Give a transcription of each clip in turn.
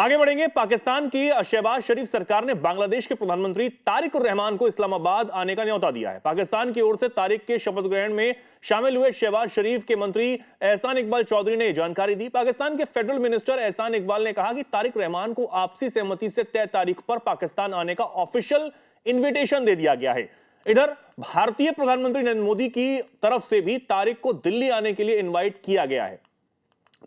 आगे बढ़ेंगे। पाकिस्तान की शहबाज शरीफ सरकार ने बांग्लादेश के प्रधानमंत्री तारिक उर रहमान को इस्लामाबाद आने का न्योता दिया है। पाकिस्तान की ओर से तारिक के शपथ ग्रहण में शामिल हुए शहबाज शरीफ के मंत्री एहसान इकबाल चौधरी ने जानकारी दी। पाकिस्तान के फेडरल मिनिस्टर एहसान इकबाल ने कहा कि तारिक रहमान को आपसी सहमति से तय तारीख पर पाकिस्तान आने का ऑफिशियल इन्विटेशन दे दिया गया है। इधर भारतीय प्रधानमंत्री नरेंद्र मोदी की तरफ से भी तारिक को दिल्ली आने के लिए इन्वाइट किया गया है।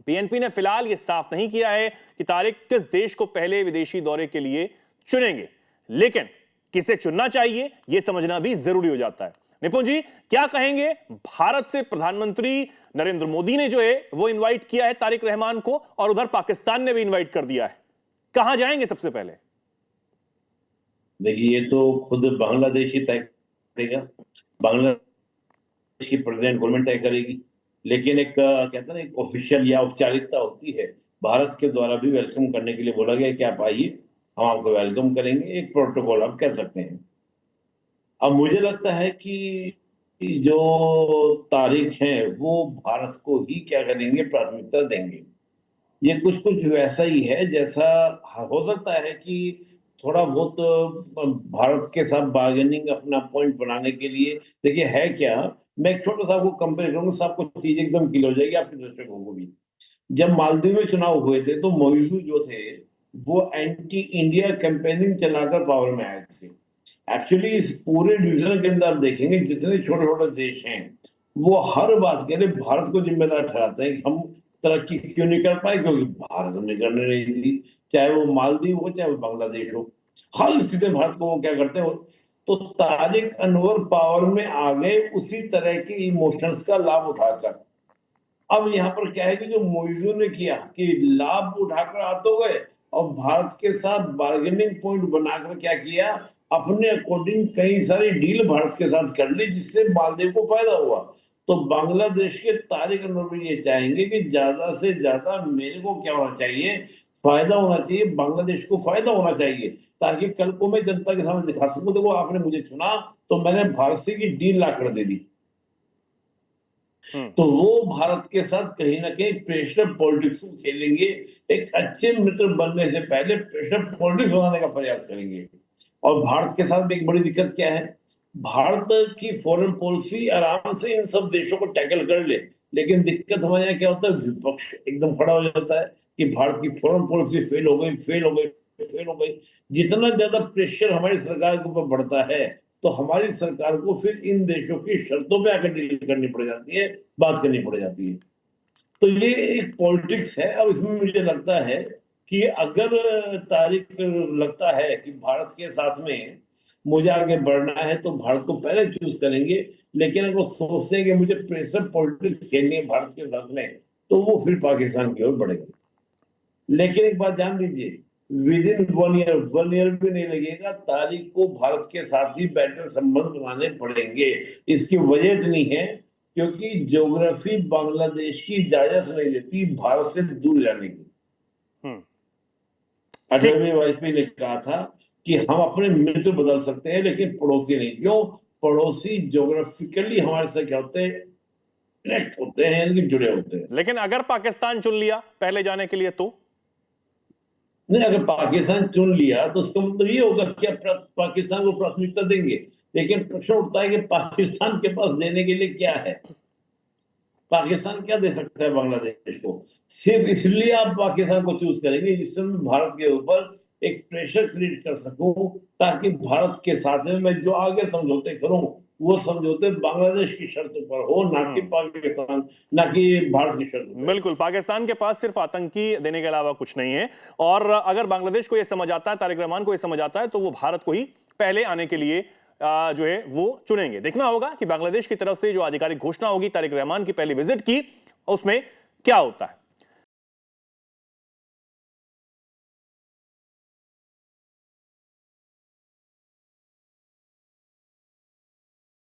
पीएनपी ने फिलहाल यह साफ नहीं किया है कि तारिक किस देश को पहले विदेशी दौरे के लिए चुनेंगे, लेकिन किसे चुनना चाहिए यह समझना भी जरूरी हो जाता है। निपुण जी क्या कहेंगे? भारत से प्रधानमंत्री नरेंद्र मोदी ने जो है वो इनवाइट किया है तारिक रहमान को, और उधर पाकिस्तान ने भी इनवाइट कर दिया है। कहां जाएंगे सबसे पहले? देखिए, ये तो खुद बांग्लादेश ही तय करेगा, बांग्लादेश की प्रेसिडेंट गवर्नमेंट तय करेगी। लेकिन एक कहते हैं ना, एक ऑफिशियल या औपचारिकता होती है। भारत के द्वारा भी वेलकम करने के लिए बोला गया कि आप आइए, हम आपको वेलकम करेंगे, एक प्रोटोकॉल आप कह सकते हैं। अब मुझे लगता है कि जो तारीख है वो भारत को ही क्या करेंगे, प्राथमिकता देंगे। ये कुछ कुछ वैसा ही है जैसा हो सकता है कि थोड़ा बहुत भारत के साथ बार्गेनिंग अपना पॉइंट बनाने के लिए। देखिए है क्या, मैं एक छोटा सा आपको कंपेयर करूंगा, सबको चीज एकदम क्लियर हो जाएगी आपके दर्शकों को भी। जब मालदीव में चुनाव हुए थे तो मोइजू जो थे वो एंटी इंडिया कैंपेनिंग चलाकर पावर में आए थे। एक्चुअली इस पूरे डिवीजन के अंदर आप देखेंगे जितने छोटे छोटे देश हैं वो हर बात के लिए भारत को जिम्मेदार ठहराते हैं कि हम तरक्की क्यों नहीं कर पाए, क्योंकि भारत ने करने नहीं दी। चाहे वो मालदीव हो चाहे वो बांग्लादेश हो, हर स्थिति में भारत को वो क्या करते हैं। तो तारिक अनवर पावर में आ गए उसी तरह के इमोशंस का लाभ उठाकर। अब यहाँ पर क्या है कि जो मोइजू ने किया कि लाभ उठाकर आ तो गए और भारत के साथ बार्गेनिंग पॉइंट बनाकर क्या किया, अपने अकॉर्डिंग कई सारी डील भारत के साथ कर ली जिससे मालदीव को फायदा हुआ। तो बांग्लादेश के तारिक अनवर भी ये चाहेंगे कि ज्यादा से ज्यादा मेरे को क्या होना चाहिए, फायदा होना चाहिए, बांग्लादेश को फायदा होना चाहिए, ताकि कल को मैं जनता के सामने दिखा सकूं देखो आपने मुझे चुना तो मैंने भारत से की डील ला कर दे दी। तो वो भारत के साथ कहीं ना कहीं प्रेशर पॉलिटिक्स को खेलेंगे। एक अच्छे मित्र बनने से पहले प्रेशर पॉलिटिक्स बनाने का प्रयास करेंगे। और भारत के साथ भी एक बड़ी दिक्कत क्या है, भारत की फॉरेन पॉलिसी आराम से इन सब देशों को टैकल कर ले, लेकिन दिक्कत हमारे यहाँ क्या होता है, विपक्ष एकदम खड़ा हो जाता है कि भारत की फॉरेन पॉलिसी फेल हो गई, फेल हो गई, फेल हो गई। जितना ज्यादा प्रेशर हमारी सरकार के ऊपर बढ़ता है तो हमारी सरकार को फिर इन देशों की शर्तों पे आकर डील करनी पड़ जाती है, बात करनी पड़ जाती है। तो ये एक पॉलिटिक्स है। अब इसमें मुझे लगता है कि अगर तारिक लगता है कि भारत के साथ में मुझे आगे बढ़ना है तो भारत को पहले चूज करेंगे, लेकिन अगर वो सोचते हैं कि मुझे प्रेशर पॉलिटिक्स खेलनी है भारत के साथ में तो वो फिर पाकिस्तान की ओर बढ़ेंगे। लेकिन एक बात जान लीजिए, विद इन 1 ईयर भी नहीं लगेगा, तारिक को भारत के साथ ही बेटर संबंध बनाने पड़ेंगे। इसकी वजह इतनी है क्योंकि ज्योग्राफी बांग्लादेश की इजाजत नहीं देती भारत से दूर जाने की। अटल बिहारी वाजपेयी ने कहा था कि हम अपने मित्र बदल सकते हैं लेकिन पड़ोसी नहीं। क्यों? पड़ोसी ज्योग्राफिकली हमारे साथ क्या होते हैं, कनेक्ट होते हैं, यानी जुड़े होते हैं। लेकिन अगर पाकिस्तान चुन लिया पहले जाने के लिए तो नहीं, अगर पाकिस्तान चुन लिया तो उसका मतलब ये होगा कि पाकिस्तान को प्राथमिकता देंगे। लेकिन प्रश्न उठता है कि पाकिस्तान के पास देने के लिए क्या है, पाकिस्तान क्या दे सकता है बांग्लादेश को। सिर्फ इसलिए आप पाकिस्तान को चूज करेंगे जिससे मैं भारत के ऊपर एक प्रेशर क्रिएट कर सकूं, ताकि भारत के साथ में मैं जो आगे समझौते करूं वो समझौते बांग्लादेश की शर्तों पर हो, ना कि पाकिस्तान, ना कि भारत की शर्तों पर। बिल्कुल, पाकिस्तान के पास सिर्फ आतंकी देने के अलावा कुछ नहीं है। और अगर बांग्लादेश को यह समझ आता है, तारिक रहमान को यह समझ आता है, तो वो भारत को ही पहले आने के लिए जो है वो चुनेंगे। देखना होगा कि बांग्लादेश की तरफ से जो आधिकारिक घोषणा होगी तारिक रहमान की पहली विजिट की, उसमें क्या होता है।